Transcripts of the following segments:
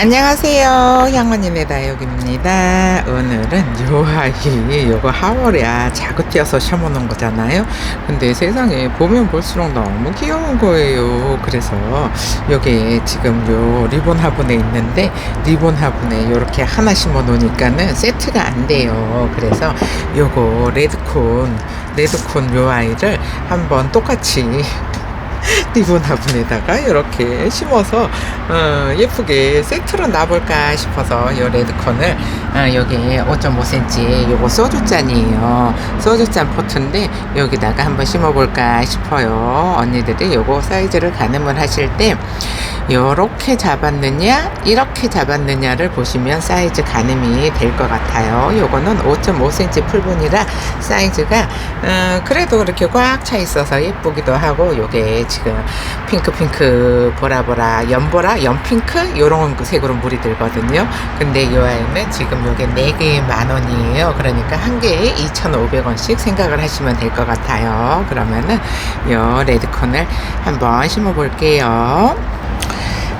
안녕하세요. 향원인의 다육입니다. 오늘은 요 아이, 요거 하월이야. 자그띄어서 심어놓은 거잖아요. 근데 세상에 보면 볼수록 너무 귀여운 거예요. 그래서 여기 지금 요 리본 화분에 있는데, 리본 화분에 요렇게 하나 심어 놓으니까는 세트가 안 돼요. 그래서 요거 레드콘 요 아이를 한번 똑같이 리본 화분에다가 이렇게 심어서 예쁘게 세트로 놔볼까 싶어서 이 레드콘을 여기 5.5cm 요거 소주잔이에요. 소주잔 포트인데 여기다가 한번 심어볼까 싶어요. 언니들이 요거 사이즈를 가늠을 하실 때 요렇게 잡았느냐 이렇게 잡았느냐를 보시면 사이즈 가늠이 될 것 같아요. 요거는 5.5cm 풀분이라 사이즈가 그래도 그렇게 꽉 차 있어서 예쁘기도 하고, 요게 지금 핑크 보라보라 연핑크 요런 색으로 물이 들거든요. 근데 이 아이는 지금 요게 4개에 10,000원이에요. 그러니까 한 개에 2,500원씩 생각을 하시면 될 것 같아요. 그러면은 요 레드콘을 한번 심어 볼게요.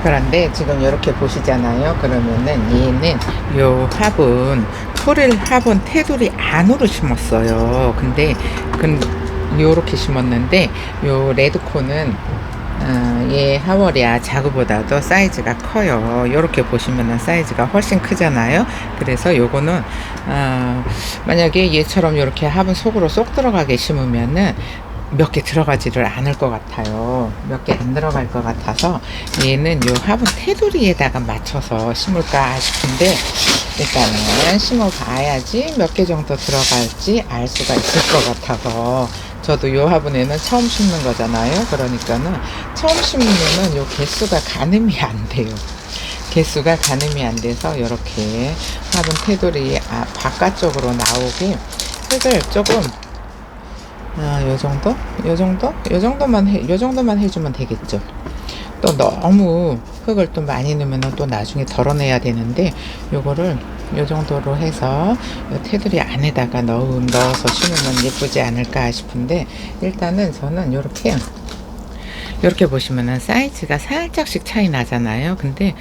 그런데 지금 이렇게 보시잖아요. 그러면은 얘는 요 화분 토릴 화분 테두리 안으로 심었어요. 근데 요렇게 심었는데 요 레드콘은 얘 하월이야 자그보다도 사이즈가 커요. 요렇게 보시면은 사이즈가 훨씬 크잖아요. 그래서 요거는 만약에 얘처럼 요렇게 화분 속으로 쏙 들어가게 심으면은 몇 개 들어가지를 않을 것 같아요. 몇 개 안 들어갈 것 같아서 얘는 요 화분 테두리에다가 맞춰서 심을까 싶은데, 일단은 심어 봐야지 몇 개 정도 들어갈지 알 수가 있을 것 같아서. 저도 요 화분에는 처음 심는 거잖아요. 그러니까는 처음 심으면은 요 개수가 가늠이 안 돼요. 개수가 가늠이 안 돼서 요렇게 화분 테두리 바깥쪽으로 나오게 흙을 조금 요 정도만 해주면 되겠죠. 또 너무 흙을 또 많이 넣으면 또 나중에 덜어내야 되는데, 요거를 요 정도로 해서 요 테두리 안에다가 넣어서 심으면 예쁘지 않을까 싶은데, 일단은 저는 요렇게 보시면은 사이즈가 살짝씩 차이 나잖아요. 근데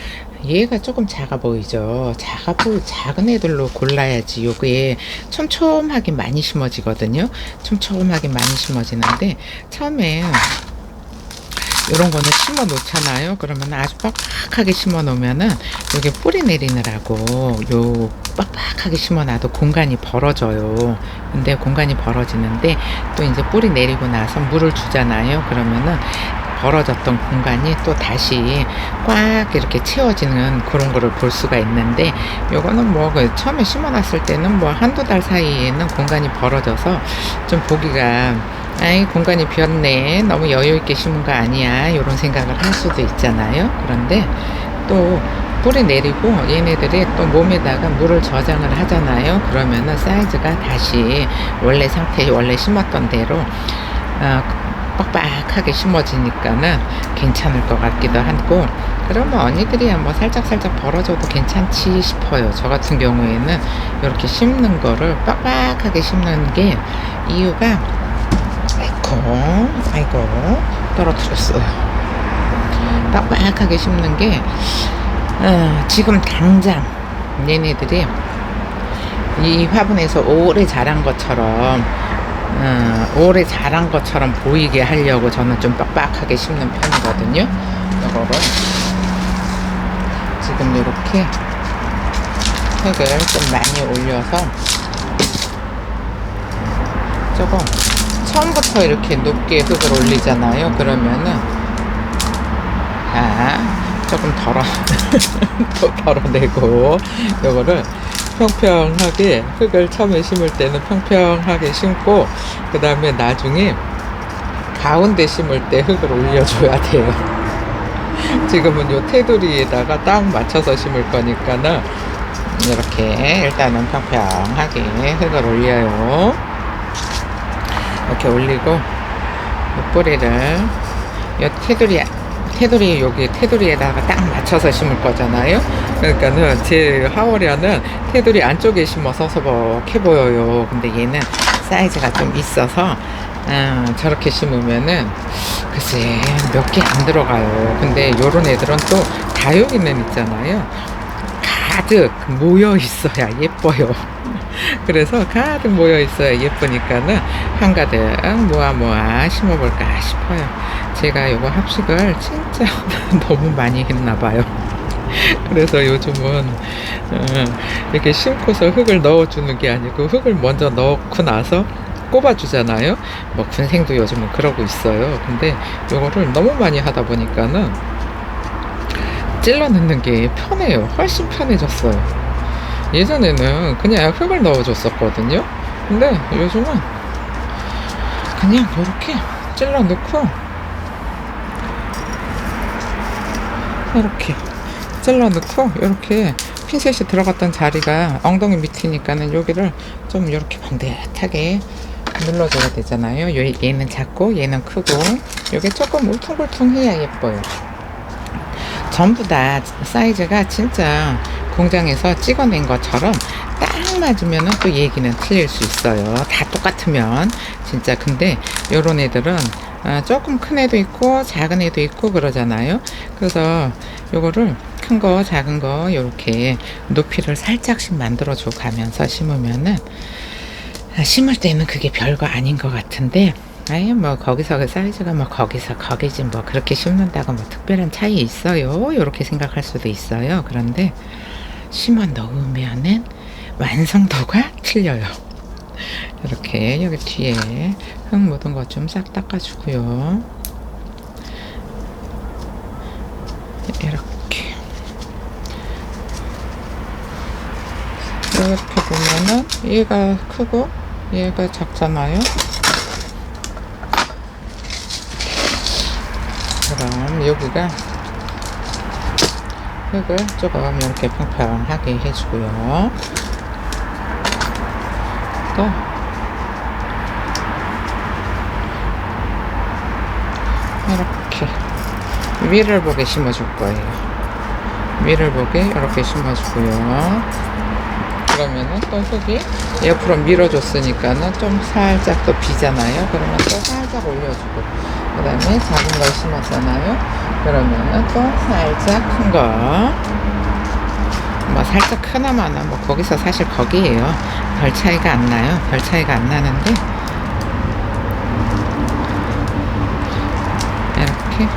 얘가 조금 작아 보이죠. 작은 애들로 골라야지 요게 촘촘하게 많이 심어지거든요. 촘촘하게 많이 심어지는데, 처음에 요런 거는 심어 놓잖아요. 그러면 아주 빡빡하게 심어 놓으면은 요게 뿌리 내리느라고 요 빡빡하게 심어 놔도 공간이 벌어져요. 근데 공간이 벌어지는데 또 이제 뿌리 내리고 나서 물을 주잖아요. 그러면은 벌어졌던 공간이 또 다시 꽉 이렇게 채워지는 그런 거를 볼 수가 있는데, 요거는 처음에 심어놨을 때는 한두 달 사이에는 공간이 벌어져서 좀 보기가 아이 공간이 비었네, 너무 여유있게 심은 거 아니야, 요런 생각을 할 수도 있잖아요. 그런데 또 뿌리 내리고 얘네들이 또 몸에다가 물을 저장을 하잖아요. 그러면은 사이즈가 다시 원래 상태에 원래 심었던 대로 빡빡하게 심어지니까는 괜찮을 것 같기도 하고, 그러면 언니들이 살짝 벌어져도 괜찮지 싶어요. 저 같은 경우에는 이렇게 심는 거를 빡빡하게 심는 게 이유가, 아이고 떨어뜨렸어요. 빡빡하게 심는 게 지금 당장 얘네들이 이 화분에서 오래 자란 것처럼 보이게 하려고 저는 좀 빡빡하게 심는 편이거든요. 이거를 지금 이렇게 흙을 좀 많이 올려서 조금 처음부터 이렇게 높게 흙을 올리잖아요. 그러면은 조금 덜어내고 요거를 평평하게, 흙을 처음에 심을 때는 평평하게 심고, 그 다음에 나중에 가운데 심을 때 흙을 올려줘야 돼요. 지금은 요 테두리에다가 딱 맞춰서 심을 거니까는 이렇게 일단은 평평하게 흙을 올려요. 이렇게 올리고 요 뿌리를 요 여기 테두리에다가 딱 맞춰서 심을 거잖아요. 그러니까는 제 하월이아는 테두리 안쪽에 심어서 서먹해 보여요. 근데 얘는 사이즈가 좀 있어서 저렇게 심으면은 글쎄 몇 개 안 들어가요. 근데 요런 애들은 또 다육이는 있잖아요. 가득 모여 있어야 예뻐요. 그래서 가득 모여 있어야 예쁘니까는 한가득 모아 심어볼까 싶어요. 제가 요거 합식을 진짜 너무 많이 했나 봐요. 그래서 요즘은 이렇게 심고서 흙을 넣어주는 게 아니고 흙을 먼저 넣고 나서 꼽아주잖아요. 뭐 군생도 요즘은 그러고 있어요. 근데 요거를 너무 많이 하다 보니까는 찔러 넣는 게 편해요. 훨씬 편해졌어요. 예전에는 그냥 흙을 넣어줬었거든요. 근데 요즘은 그냥 이렇게 찔러 넣고 이렇게 찔러 넣고 이렇게 핀셋이 들어갔던 자리가 엉덩이 밑이니까는 여기를 좀 이렇게 반듯하게 눌러줘야 되잖아요. 얘는 작고 얘는 크고 이게 조금 울퉁불퉁해야 예뻐요. 전부 다 사이즈가 진짜 공장에서 찍어낸 것처럼 딱 맞으면 또 얘기는 틀릴 수 있어요. 다 똑같으면 진짜. 근데 요런 애들은 조금 큰 애도 있고 작은 애도 있고 그러잖아요. 그래서 요거를 큰 거 작은 거 이렇게 높이를 살짝씩 만들어 줘 가면서 심으면은 심을 때는 그게 별거 아닌 것 같은데 아예 뭐 거기서 그 사이즈가 뭐 거기서 거기지 뭐 그렇게 심는다고 뭐 특별한 차이 있어요 이렇게 생각할 수도 있어요. 그런데 심어 넣으면은 완성도가 틀려요. 이렇게 여기 뒤에 흙 묻은 거 좀 싹 닦아주고요. 이렇게 보면은 얘가 크고 얘가 작잖아요. 그럼 여기가 흙을 조금 이렇게 평평하게 해주고요. 또 이렇게 위를 보게 심어줄 거예요. 위를 보게 이렇게 심어주고요. 그러면은 또 흙이 옆으로 밀어줬으니까는 좀 살짝 또 비잖아요. 그러면 또 살짝 올려주고, 그 다음에 작은 걸 심었잖아요. 그러면은 또 살짝 큰 거, 뭐 살짝 크나마나 뭐 거기서 사실 거기에요. 별 차이가 안 나요. 별 차이가 안 나는데 이렇게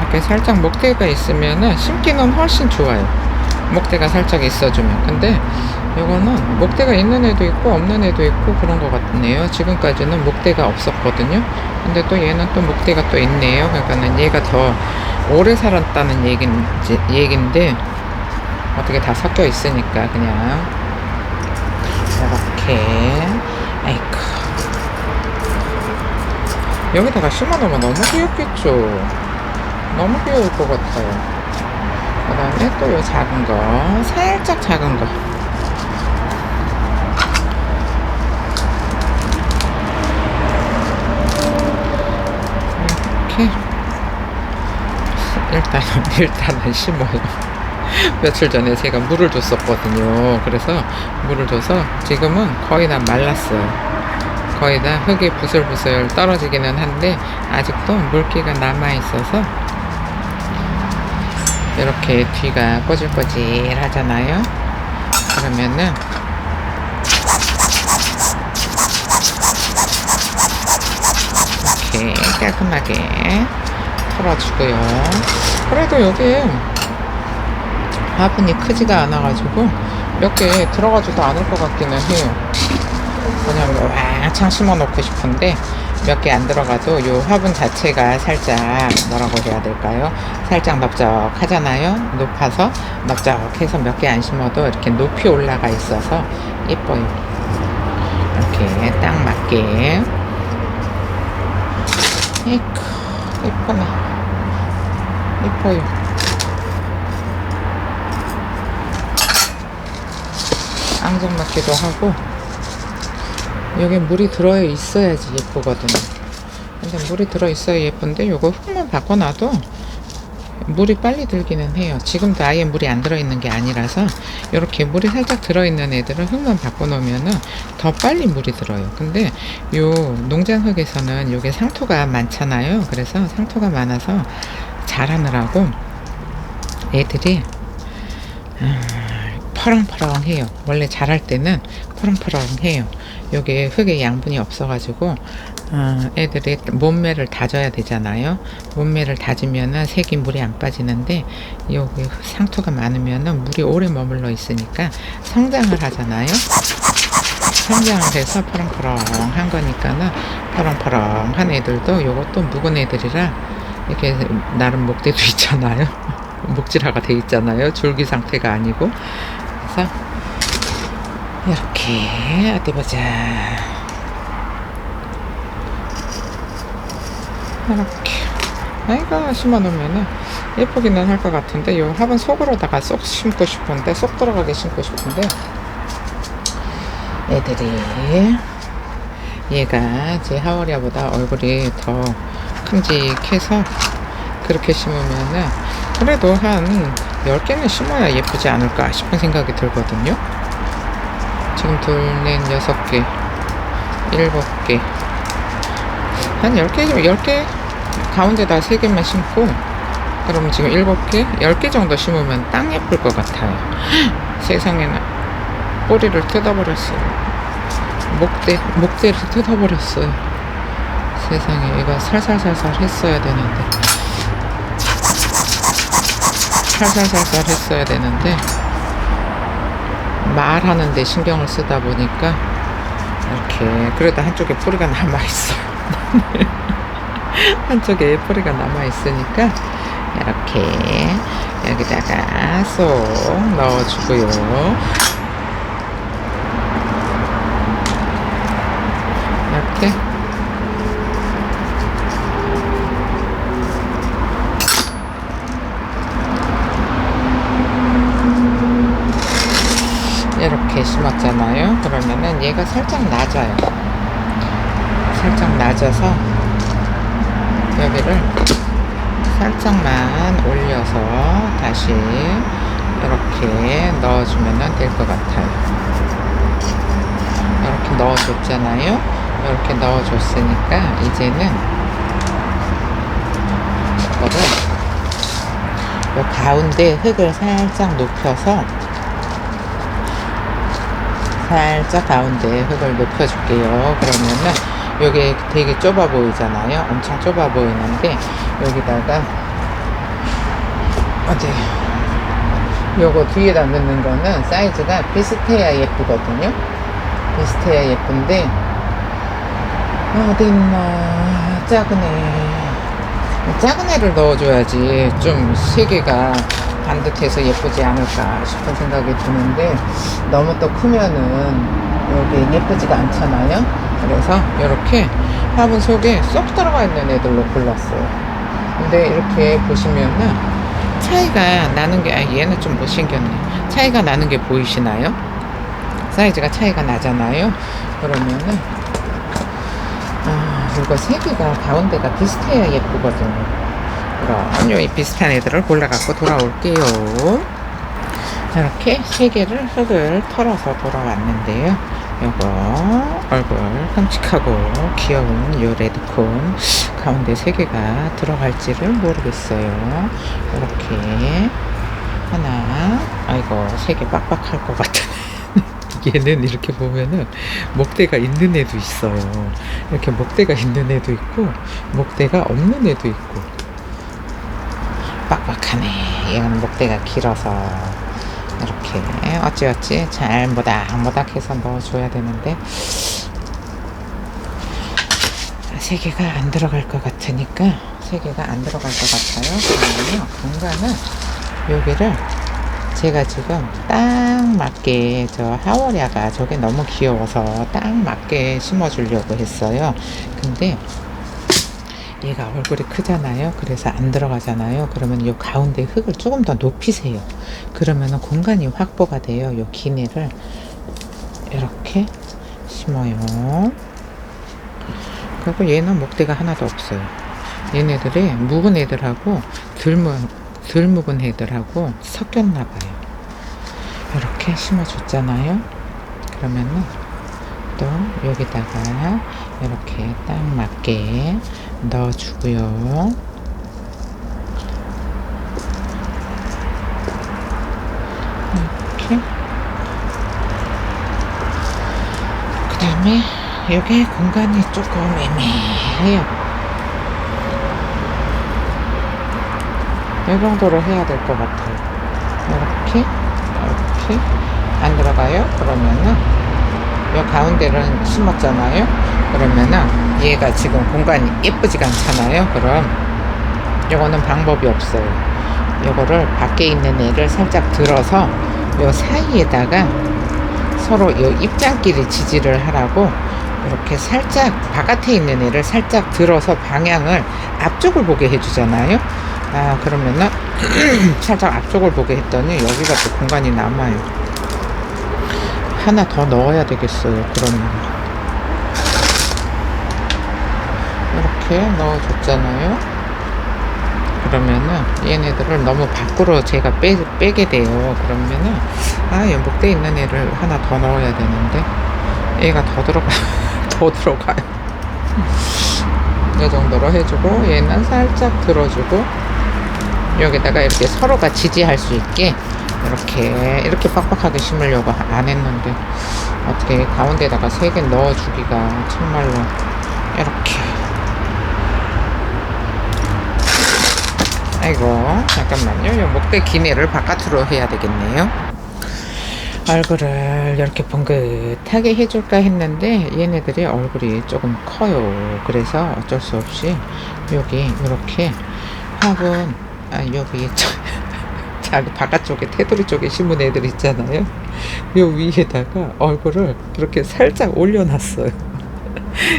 이렇게 살짝 목대가 있으면은 심기는 훨씬 좋아요. 목대가 살짝 있어주면. 근데 요거는 목대가 있는 애도 있고 없는 애도 있고 그런 것 같네요. 지금까지는 목대가 없었거든요. 근데 또 얘는 또 목대가 또 있네요. 그러니까는 얘가 더 오래 살았다는 얘긴데 어떻게 다 섞여 있으니까 그냥 이렇게 아이쿠 여기다가 심어놓으면 너무 귀엽겠죠. 너무 귀여울 것 같아요. 그 다음에 또 요 작은 거, 살짝 작은 거. 이렇게. 일단은 심어요. 며칠 전에 제가 물을 줬었거든요. 그래서 물을 줘서 지금은 거의 다 말랐어요. 거의 다 흙이 부슬부슬 떨어지기는 한데 아직도 물기가 남아있어서 이렇게 뒤가 꼬질꼬질 하잖아요. 그러면은 이렇게 깔끔하게 털어주고요. 그래도 여기 화분이 크지가 않아가지고 몇 개 들어가지도 않을 것 같기는 해요. 그냥 뭐 왕창 심어 놓고 싶은데 몇 개 안 들어가도 요 화분 자체가 살짝 뭐라고 해야 될까요? 살짝 넓적하잖아요. 높아서 넓적해서 몇 개 안 심어도 이렇게 높이 올라가 있어서 예뻐요. 이렇게 딱 맞게. 이크 예쁘네. 예뻐요. 앙증맞기도 하고 여기 물이 들어 있어야지 예쁘거든요. 근데 물이 들어 있어야 예쁜데 요거 흙만 바꿔놔도 물이 빨리 들기는 해요. 지금도 아예 물이 안 들어있는 게 아니라서 이렇게 물이 살짝 들어있는 애들은 흙만 바꿔놓으면은 더 빨리 물이 들어요. 근데 요 농장흙에서는 요게 상토가 많잖아요. 그래서 상토가 많아서 자라느라고 애들이 퍼렁퍼렁해요. 원래 자랄 때는 퍼렁퍼렁해요. 요게 흙에 양분이 없어가지고 애들이 몸매를 다져야 되잖아요. 몸매를 다지면은 색이 물이 안 빠지는데 여기 상토가 많으면은 물이 오래 머물러 있으니까 성장을 하잖아요. 성장을 해서 퍼렁퍼렁한 거니까는 퍼렁퍼렁한 애들도 요것도 묵은 애들이라 이렇게 나름 목대도 있잖아요. 목질화가 돼 있잖아요. 줄기 상태가 아니고. 그래서 이렇게 어디 보자. 이렇게 아이가 심어놓으면은 예쁘기는 할 것 같은데 요 화분 속으로다가 쏙 심고 싶은데 쏙 들어가게 심고 싶은데 애들이 얘가 제 하워리아보다 얼굴이 더 큼직해서 그렇게 심으면은 그래도 한 10개는 심어야 예쁘지 않을까 싶은 생각이 들거든요. 지금 둘, 넷, 6개, 7개 한 10개 가운데다 3개만 심고 그럼 지금 7개, 10개 정도 심으면 딱 예쁠 것 같아요. 세상에나 꼬리를 뜯어버렸어요. 목대를 뜯어버렸어요. 세상에 얘가 살살살살 했어야 되는데 살살살살 했어야 되는데 말하는데 신경을 쓰다 보니까 이렇게 그래도 한쪽에 뿌리가 남아있어요. 한쪽에 뿌리가 남아있으니까 이렇게 여기다가 쏙 넣어주고요. 이렇게 이렇게 심었잖아요. 그러면은 얘가 살짝 낮아요. 살짝 낮아서 여기를 살짝만 올려서 다시 이렇게 넣어주면 될 것 같아요. 이렇게 넣어줬잖아요. 이렇게 넣어줬으니까 이제는 이거를 이 가운데 흙을 살짝 높여서 살짝 가운데 흙을 높여줄게요. 그러면은 요게 되게 좁아 보이잖아요. 엄청 좁아 보이는데 여기다가 어디 요거 뒤에다 넣는 거는 사이즈가 비슷해야 예쁘거든요. 비슷해야 예쁜데 어딨나 작은 애 작은 애를 넣어줘야지 좀 세개가 반듯해서 예쁘지 않을까 싶은 생각이 드는데 너무 또 크면은 여기 예쁘지가 않잖아요. 그래서 이렇게 화분 속에 쏙 들어가 있는 애들로 골랐어요. 근데 이렇게 보시면은 차이가 나는 게 얘는 좀 못생겼네. 차이가 나는 게 보이시나요? 사이즈가 차이가 나잖아요. 그러면은 이거 3개가 가운데가 비슷해야 예쁘거든요. 그럼 요 비슷한 애들을 골라갖고 돌아올게요. 이렇게 3개를 흙을 털어서 돌아왔는데요. 요거 얼굴 끔찍하고 귀여운 요 레드콘 가운데 3개가 들어갈지를 모르겠어요. 이렇게 하나 아이고 3개 빡빡할 것 같아. 얘는 이렇게 보면은 목대가 있는 애도 있어요. 이렇게 목대가 있는 애도 있고 목대가 없는 애도 있고 빡빡하네. 얘는 목대가 길어서 이렇게 어찌어찌 잘 모닥모닥해서 넣어줘야 되는데 3개가 안 들어갈 것 같으니까 3개가 안 들어갈 것 같아요. 그러면요 공간은 여기를 제가 지금 딱 맞게 저 하워리아가 저게 너무 귀여워서 딱 맞게 심어주려고 했어요. 근데 얘가 얼굴이 크잖아요. 그래서 안 들어가잖아요. 그러면 이 가운데 흙을 조금 더 높이세요. 그러면 공간이 확보가 돼요. 이 긴 애를 이렇게 심어요. 그리고 얘는 목대가 하나도 없어요. 얘네들이 묵은 애들하고 덜 덜 묵은 애들하고 섞였나 봐요. 이렇게 심어줬잖아요. 그러면은 또 여기다가 이렇게 딱 맞게 넣어주고요. 이렇게. 그 다음에 여기 공간이 조금 애매해요. 이 정도로 해야 될 것 같아요. 이렇게 안 들어가요? 그러면은 이 가운데를 심었잖아요. 그러면은 얘가 지금 공간이 예쁘지가 않잖아요. 그럼 요거는 방법이 없어요. 요거를 밖에 있는 애를 살짝 들어서 요 사이에다가 서로 요 입장끼리 지지를 하라고 이렇게 살짝 바깥에 있는 애를 살짝 들어서 방향을 앞쪽을 보게 해주잖아요. 그러면은 살짝 앞쪽을 보게 했더니 여기가 또 공간이 남아요. 하나 더 넣어야 되겠어요. 그러면 이렇게 넣어줬잖아요. 그러면은 얘네들을 너무 밖으로 제가 빼게 돼요. 그러면은 연복대에 있는 애를 하나 더 넣어야 되는데 얘가 더 들어가요. 이 정도로 해주고 얘는 살짝 들어주고 여기다가 이렇게 서로가 지지할 수 있게 이렇게 빡빡하게 심으려고 안 했는데 어떻게 가운데다가 3개 넣어주기가 정말로 이렇게. 아이고 잠깐만요. 요 목대 기내를 바깥으로 해야 되겠네요. 얼굴을 이렇게 봉긋하게 해줄까 했는데 얘네들이 얼굴이 조금 커요. 그래서 어쩔 수 없이 여기 이렇게 화분 여기 자기 바깥쪽에 테두리 쪽에 심은 애들 있잖아요. 요 위에다가 얼굴을 이렇게 살짝 올려놨어요.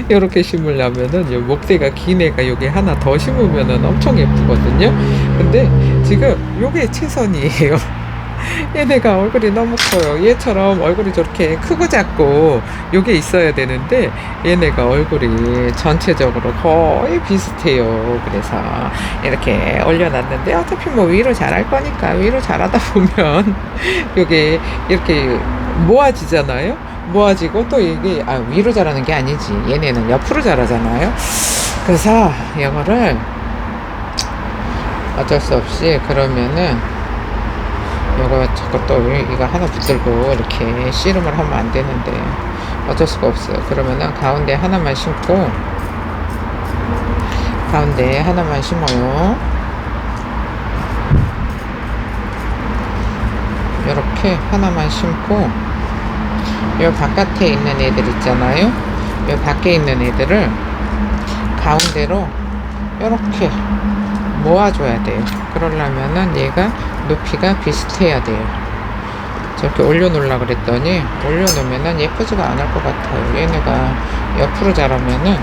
이렇게 심으려면은 요 목대가 긴 애가 여기 하나 더 심으면은 엄청 예쁘거든요. 근데 지금 요게 최선이에요. 얘네가 얼굴이 너무 커요. 얘처럼 얼굴이 저렇게 크고 작고 요게 있어야 되는데 얘네가 얼굴이 전체적으로 거의 비슷해요. 그래서 이렇게 올려놨는데 어차피 뭐 위로 자랄 거니까 위로 자라다 보면 요게 이렇게 모아지잖아요. 모아지고 또 이게 위로 자라는 게 아니지. 얘네는 옆으로 자라잖아요. 그래서 이거를 어쩔 수 없이 그러면은 저것도 이거 하나 붙들고 이렇게 씨름을 하면 안 되는데 어쩔 수가 없어요. 그러면은 가운데 하나만 심고 가운데 하나만 심어요. 이렇게 하나만 심고 요 바깥에 있는 애들 있잖아요. 요 밖에 있는 애들을 가운데로 이렇게 모아줘야 돼요. 그러려면은 얘가 높이가 비슷해야 돼요. 저렇게 올려놓으려고 그랬더니 올려놓으면은 예쁘지가 않을 것 같아요. 얘네가 옆으로 자라면은.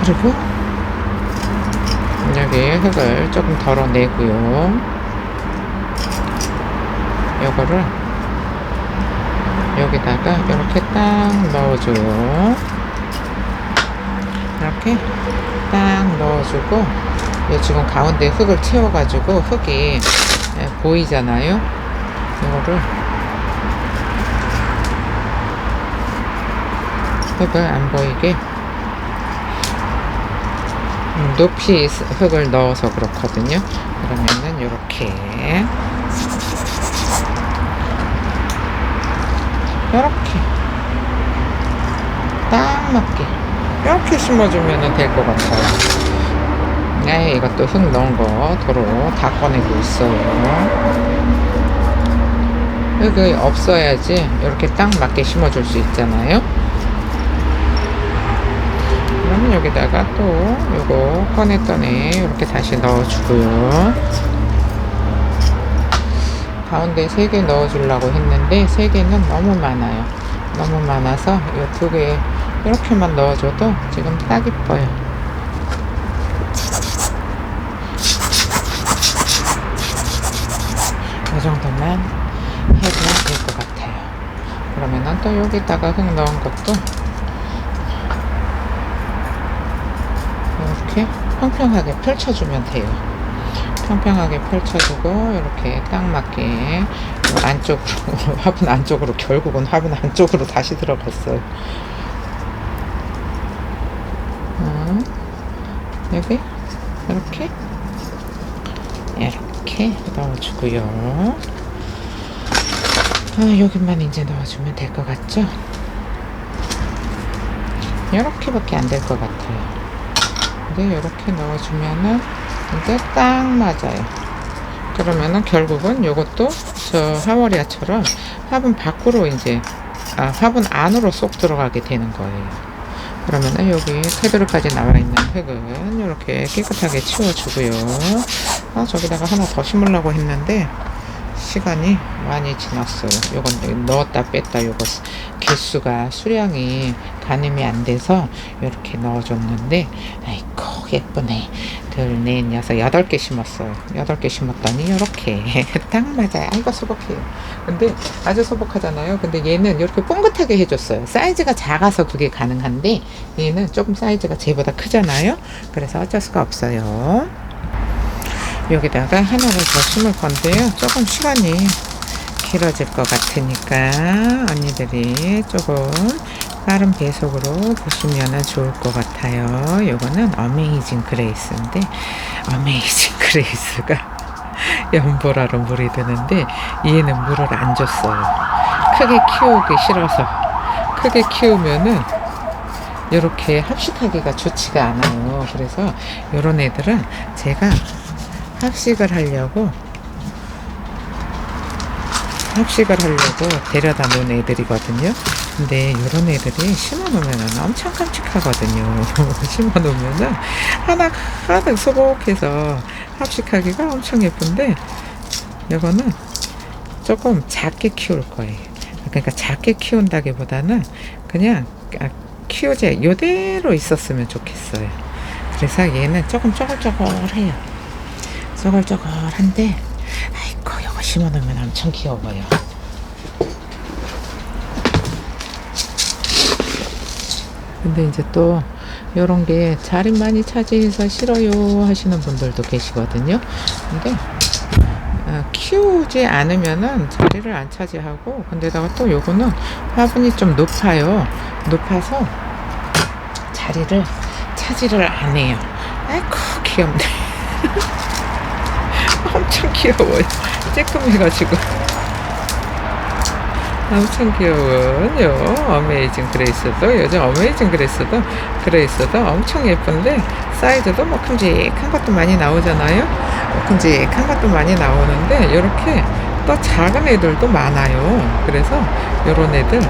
그리고 여기 흙을 조금 덜어내고요. 요거를 여기다가 이렇게 딱 넣어줘요. 이렇게 딱 넣어주고 지금 가운데 흙을 채워가지고 흙이 보이잖아요. 이거를 흙을 안 보이게 높이 흙을 넣어서 그렇거든요. 그러면은 이렇게 딱 맞게 이렇게 심어주면 될 것 같아요. 이것도 흙 넣은 거 도로 다 꺼내고 있어요. 흙이 없어야지 이렇게 딱 맞게 심어줄 수 있잖아요. 그러면 여기다가 또 요거 꺼냈던 애 이렇게 다시 넣어주고요. 가운데 3개 넣어주려고 했는데 3개는 너무 많아요. 너무 많아서 이 2개 이렇게만 넣어줘도 지금 딱 이뻐요. 이 정도만 해도 될 것 같아요. 그러면은 또 여기다가 흙 넣은 것도 이렇게 평평하게 펼쳐주면 돼요. 평평하게 펼쳐주고 이렇게 딱 맞게 안쪽으로 화분 안쪽으로, 결국은 화분 안쪽으로 다시 들어갔어요. 여기 이렇게 넣어주고요. 여기만 이제 넣어주면 될 것 같죠? 이렇게밖에 안 될 것 같아요. 근데 이렇게 넣어주면은 이제 딱 맞아요. 그러면은 결국은 요것도 저 하워리아처럼 화분 밖으로 이제 화분 안으로 쏙 들어가게 되는 거예요. 그러면은 여기 테두리까지 나와 있는 흙은 이렇게 깨끗하게 치워주고요. 저기다가 하나 더 심으려고 했는데 시간이 많이 지났어요. 요건 넣었다 뺐다 요거 개수가 수량이 가늠이 안 돼서 이렇게 넣어줬는데, 아이고 예쁘네. 둘, 넷, 여섯, 8개 심었어요. 8개 심었더니 이렇게 딱 맞아요. 아이고 소복해요. 근데 아주 소복하잖아요. 근데 얘는 이렇게 뽕긋하게 해줬어요. 사이즈가 작아서 그게 가능한데 얘는 조금 사이즈가 쟤보다 크잖아요. 그래서 어쩔 수가 없어요. 여기다가 하나를 더 심을 건데요. 조금 시간이 길어질 것 같으니까 언니들이 조금 빠른 배속으로 보시면 좋을 것 같아요. 요거는 어메이징 그레이스인데, 어메이징 그레이스가 연보라로 물이 드는데 얘는 물을 안 줬어요. 크게 키우기 싫어서. 크게 키우면은 이렇게 합식하기가 좋지가 않아요. 그래서 요런 애들은 제가 합식을 하려고 데려다 놓은 애들이거든요. 근데 이런 애들이 심어놓으면 엄청 깜찍하거든요. 심어놓으면 하나 가득 소복해서 합식하기가 엄청 예쁜데, 이거는 조금 작게 키울 거예요. 그러니까 작게 키운다기보다는 그냥 키우제 요대로 있었으면 좋겠어요. 그래서 얘는 조금 쪼글쪼글해요. 쪼글쪼글한데 아이고 이거 심어놓으면 엄청 귀여워요. 근데 이제 또 요런 게 자리 많이 차지해서 싫어요 하시는 분들도 계시거든요. 근데 키우지 않으면은 자리를 안 차지하고, 근데다가 또 요거는 화분이 좀 높아요. 높아서 자리를 차지를 안 해요. 아이고 귀엽네. 엄청 귀여워요. 쬐끔해가지고 엄청 귀여운 요 어메이징 그레이스도, 요즘 어메이징 그레이스도 엄청 예쁜데 사이즈도 뭐 큼직한 것도 많이 나오잖아요. 큼직한 것도 많이 나오는데 이렇게 또 작은 애들도 많아요. 그래서 요런 애들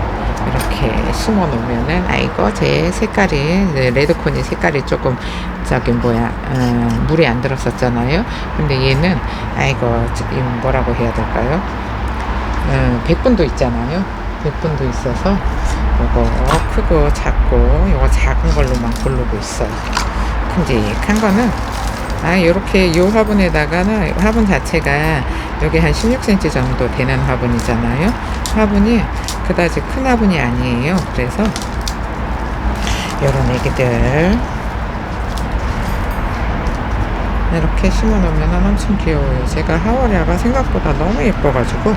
이렇게 심어 놓으면은 아이고 제 색깔이 레드코니 색깔이 조금 물이 안 들었었잖아요. 근데 얘는 아이고 뭐라고 해야 될까요? 백분도 있잖아요. 백분도 있어서 요거 크고 작고 요거 작은 걸로만 고르고 있어요. 큼직한 거는 요렇게 요 화분에다가는, 화분 자체가 여기 한 16cm 정도 되는 화분이잖아요. 화분이 그다지 큰 화분이 아니에요. 그래서 요런 애기들 이렇게 심어놓으면 엄청 귀여워요. 제가 하워리아가 생각보다 너무 예뻐가지고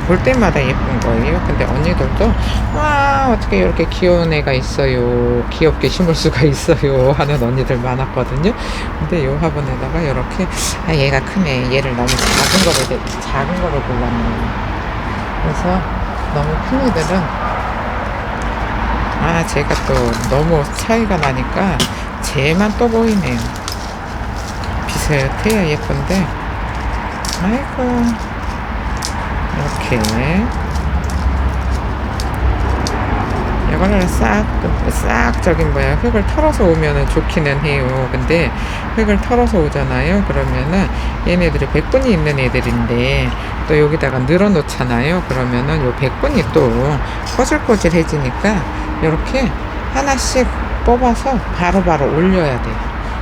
볼 때마다 예쁜 거예요. 근데 언니들도 와 어떻게 이렇게 귀여운 애가 있어요, 귀엽게 심을 수가 있어요 하는 언니들 많았거든요. 근데 요 화분에다가 이렇게 얘가 크네, 얘를 너무 작은 거를 골랐네. 그래서 너무 큰 애들은 제가 또 너무 차이가 나니까 쟤만 또 보이네요. 비슷해야 예쁜데 아이고 이렇게 이거를 싹 흙을 털어서 오면은 좋기는 해요. 근데 흙을 털어서 오잖아요. 그러면은 얘네들이 백분이 있는 애들인데 또 여기다가 늘어 놓잖아요. 그러면은 요 백분이 또 꼬질꼬질해지니까 이렇게 하나씩 뽑아서 바로바로 올려야 돼요.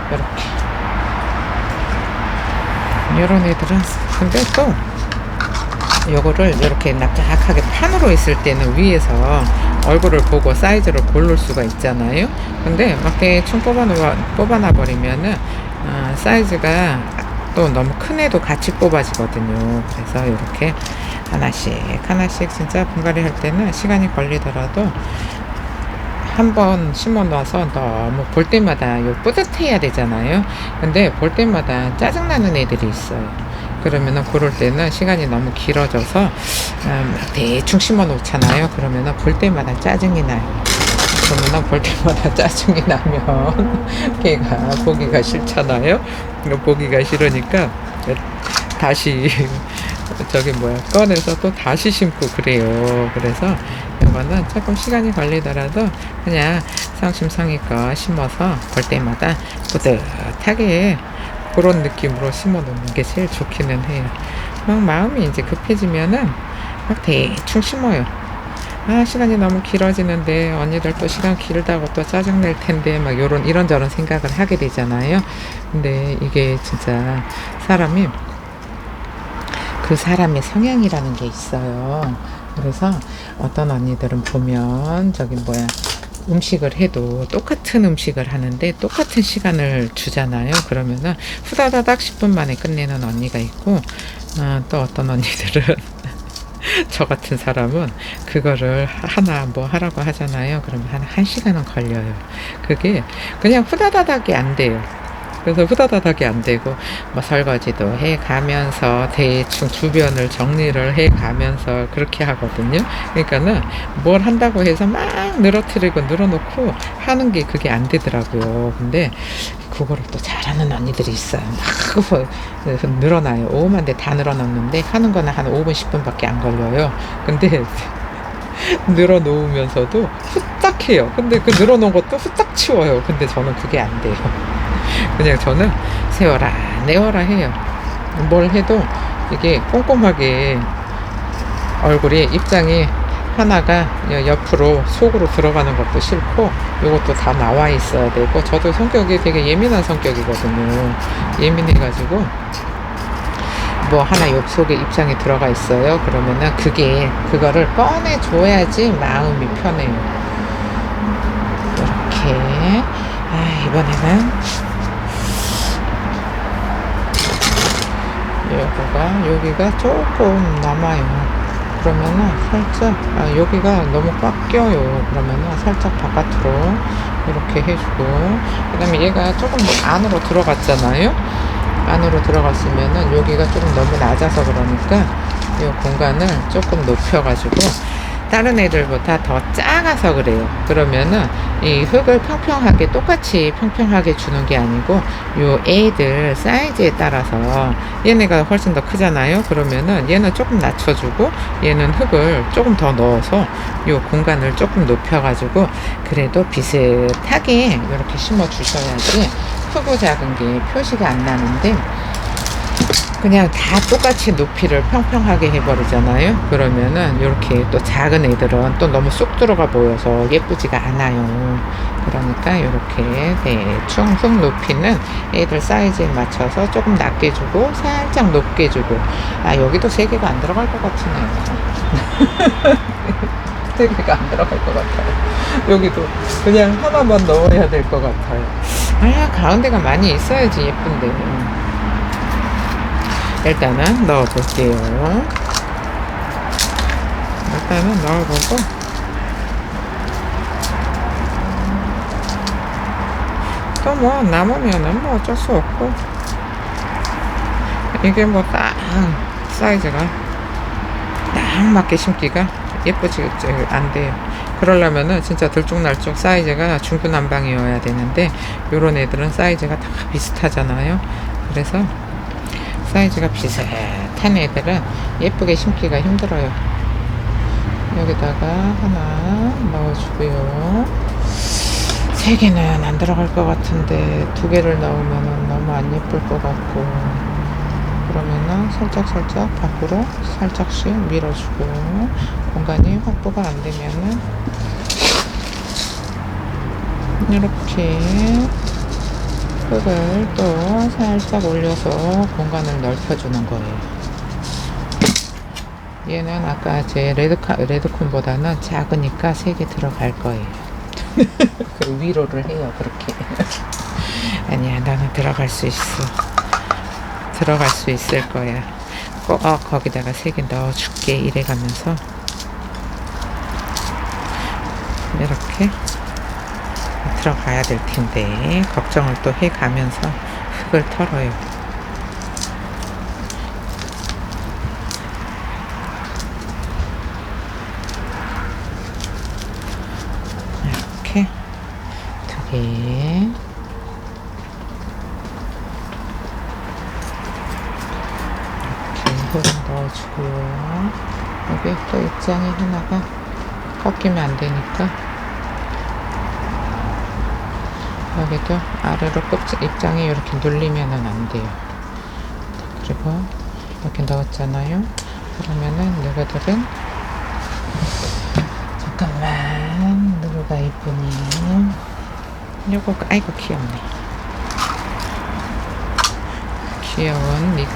이렇게 이런 애들은. 근데 또 요거를 이렇게 납작하게 판으로 있을 때는 위에서 얼굴을 보고 사이즈를 고를 수가 있잖아요. 근데 막 대충 뽑아놔 버리면은 사이즈가 또 너무 큰 애도 같이 뽑아지거든요. 그래서 이렇게 하나씩 진짜 분갈이 할 때는 시간이 걸리더라도 한 번 심어 놔서 너무 볼 때마다 뿌듯해야 되잖아요. 근데 볼 때마다 짜증나는 애들이 있어요. 그러면은 그럴 때는 시간이 너무 길어져서 대충 심어 놓잖아요. 그러면은 볼 때마다 짜증이 나요. 그러면은 볼 때마다 짜증이 나면 걔가 보기가 싫잖아요. 보기가 싫으니까 다시 꺼내서 또 다시 심고 그래요. 그래서 이거는 조금 시간이 걸리더라도 그냥 성심성의껏 심어서 볼 때마다 뿌듯하게 그런 느낌으로 심어 놓는 게 제일 좋기는 해요. 막 마음이 이제 급해지면은 막 대충 심어요. 시간이 너무 길어지는데 언니들 또 시간 길다고 또 짜증낼 텐데 막 이런저런 생각을 하게 되잖아요. 근데 이게 진짜 그 사람의 성향이라는 게 있어요. 그래서 어떤 언니들은 보면 음식을 해도 똑같은 음식을 하는데 똑같은 시간을 주잖아요. 그러면은 후다다닥 10분 만에 끝내는 언니가 있고, 또 어떤 언니들은 저 같은 사람은 그거를 하나 하라고 하잖아요. 그러면 한 1시간은 걸려요. 그게 그냥 후다다닥이 안 돼요. 그래서 후다다닥이 안 되고 설거지도 해 가면서 대충 주변을 정리를 해 가면서 그렇게 하거든요. 그러니까는 뭘 한다고 해서 막 늘어놓고 하는 게 그게 안 되더라고요. 근데 그거를 또 잘하는 언니들이 있어요. 막 늘어나요. 오만 대 다 늘어놓는데 하는 거는 한 5분 10분밖에 안 걸려요. 근데 늘어놓으면서도 후딱 해요. 근데 그 늘어놓은 것도 후딱 치워요. 근데 저는 그게 안 돼요. 그냥 저는 세워라 내워라 해요. 뭘 해도 이게 꼼꼼하게 입장이 하나가 옆으로 속으로 들어가는 것도 싫고 이것도 다 나와 있어야 되고, 저도 성격이 되게 예민한 성격이거든요. 예민해가지고 하나 옆 속에 입장이 들어가 있어요. 그러면은 그거를 꺼내줘야지 마음이 편해요. 이렇게 이번에는 여기가 조금 남아요. 그러면은 살짝 여기가 너무 꽉 껴요. 그러면은 살짝 바깥으로 이렇게 해주고, 그 다음에 얘가 조금 안으로 들어갔잖아요. 안으로 들어갔으면은 여기가 조금 너무 낮아서 그러니까 이 공간을 조금 높여가지고, 다른 애들보다 더 작아서 그래요. 그러면은 이 흙을 똑같이 평평하게 주는 게 아니고 요 애들 사이즈에 따라서 얘네가 훨씬 더 크잖아요. 그러면은 얘는 조금 낮춰주고 얘는 흙을 조금 더 넣어서 요 공간을 조금 높여가지고 그래도 비슷하게 이렇게 심어 주셔야지 크고 작은 게 표시가 안 나는데, 그냥 다 똑같이 높이를 평평하게 해버리잖아요. 그러면은 이렇게 또 작은 애들은 또 너무 쑥 들어가 보여서 예쁘지가 않아요. 그러니까 이렇게 대충 흙 높이는 애들 사이즈에 맞춰서 조금 낮게 주고 살짝 높게 주고, 여기도 3개가 안 들어갈 것 같으네요. 3개가 안 들어갈 것 같아요. 여기도 그냥 하나만 넣어야 될 것 같아요. 가운데가 많이 있어야지 예쁜데. 일단은 넣어볼게요. 일단은 넣어보고, 또 남으면은 어쩔 수 없고, 이게 딱 사이즈가 딱 맞게 심기가 예쁘지 안 돼요. 그러려면은 진짜 들쭉날쭉 사이즈가 중구난방이어야 되는데 요런 애들은 사이즈가 다 비슷하잖아요. 그래서 사이즈가 비슷한 애들은 예쁘게 심기가 힘들어요. 여기다가 하나 넣어주고요. 3개는 안 들어갈 것 같은데 2개를 넣으면 너무 안 예쁠 것 같고, 그러면은 살짝 밖으로 살짝씩 밀어주고, 공간이 확보가 안 되면은 이렇게 흙을 또 살짝 올려서 공간을 넓혀주는 거예요. 얘는 아까 제 레드콘보다는 작으니까 3개 들어갈 거예요. 그 위로를 해요, 그렇게. 아니야, 나는 들어갈 수 있어. 들어갈 수 있을 거야. 꼭 거기다가 3개 넣어줄게. 이래가면서 이렇게 들어가야 될 텐데 걱정을 또 해가면서 흙을 털어요. 이렇게 2개. 흙을 넣어주고요. 여기 또 입장이 하나가 꺾이면 안 되니까 여기도 아래로 입장이 이렇게 눌리면은 안 돼요. 그리고 이렇게 넣었잖아요. 그러면은 누구들은 잠깐만 누구가 이쁘니? 요거 아이고 귀엽네. 귀여운 니가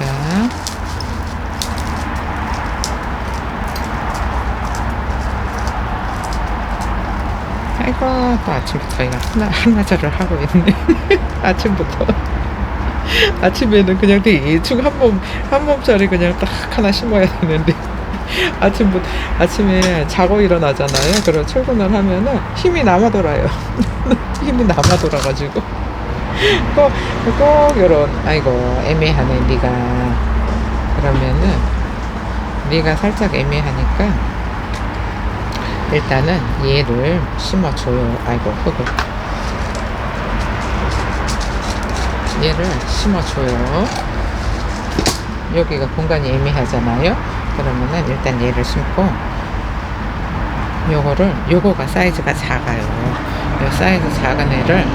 아이고 또 아침부터 이거 하나절을 하고 있네. 아침부터 아침에는 그냥 대충 한 몸짜리 그냥 딱 하나 심어야 되는데 아침에 자고 일어나잖아요. 그리고 출근을 하면은 힘이 남아 돌아요. 힘이 남아 돌아가지고 꼭 요런 아이고 애매하네 니가. 그러면은 니가 살짝 애매하니까 일단은 얘를 심어줘요. 아이고 흙을 얘를 심어줘요. 여기가 공간이 애매하잖아요. 그러면은 일단 얘를 심고 요거가 사이즈가 작아요. 요 사이즈 작은 애를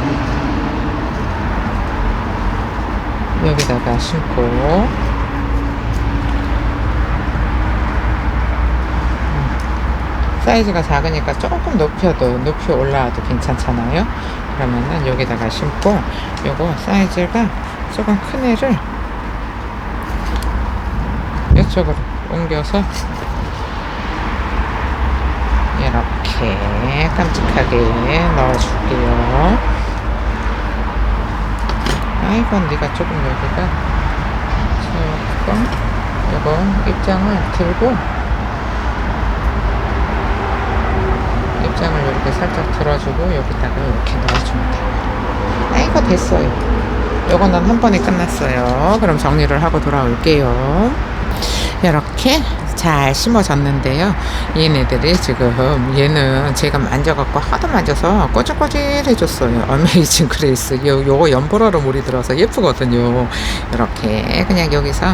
여기다가 심고 사이즈가 작으니까 조금 높이 올라와도 괜찮잖아요. 그러면은 여기다가 심고 요거 사이즈가 조금 큰 애를 이쪽으로 옮겨서 이렇게 깜찍하게 넣어줄게요. 아이고 니가 조금 여기가 조금 요거 입장을 들고 입장을 이렇게 살짝 들어주고 여기다가 이렇게 넣어주면 돼요. 아이고 됐어요. 요거는 한 번에 끝났어요. 그럼 정리를 하고 돌아올게요. 이렇게 잘 심어졌는데요. 얘네들이 지금 얘는 제가 만져갖고 하도 만져서 꼬질꼬질해졌어요. 어메이징 그레이스. 요거 연보라로 물이 들어서 예쁘거든요. 이렇게 그냥 여기서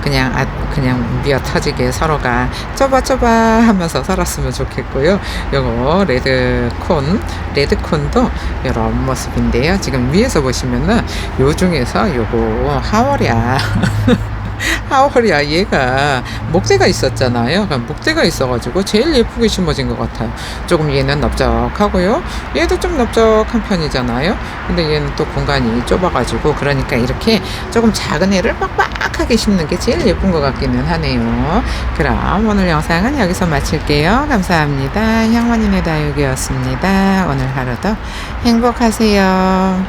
그냥 미어 터지게 서로가 좁아 하면서 살았으면 좋겠고요. 요거 레드콘도 이런 모습인데요. 지금 위에서 보시면은 요 중에서 요거 하월이야. 하월이야. 얘가 목대가 있었잖아요. 목대가 있어가지고 제일 예쁘게 심어진 것 같아요. 조금 얘는 넓적하고요. 얘도 좀 넓적한 편이잖아요. 근데 얘는 또 공간이 좁아가지고 그러니까 이렇게 조금 작은 애를 빡빡하게 심는 게 제일 예쁜 것 같기는 하네요. 그럼 오늘 영상은 여기서 마칠게요. 감사합니다. 향만인의 다육이었습니다. 오늘 하루도 행복하세요.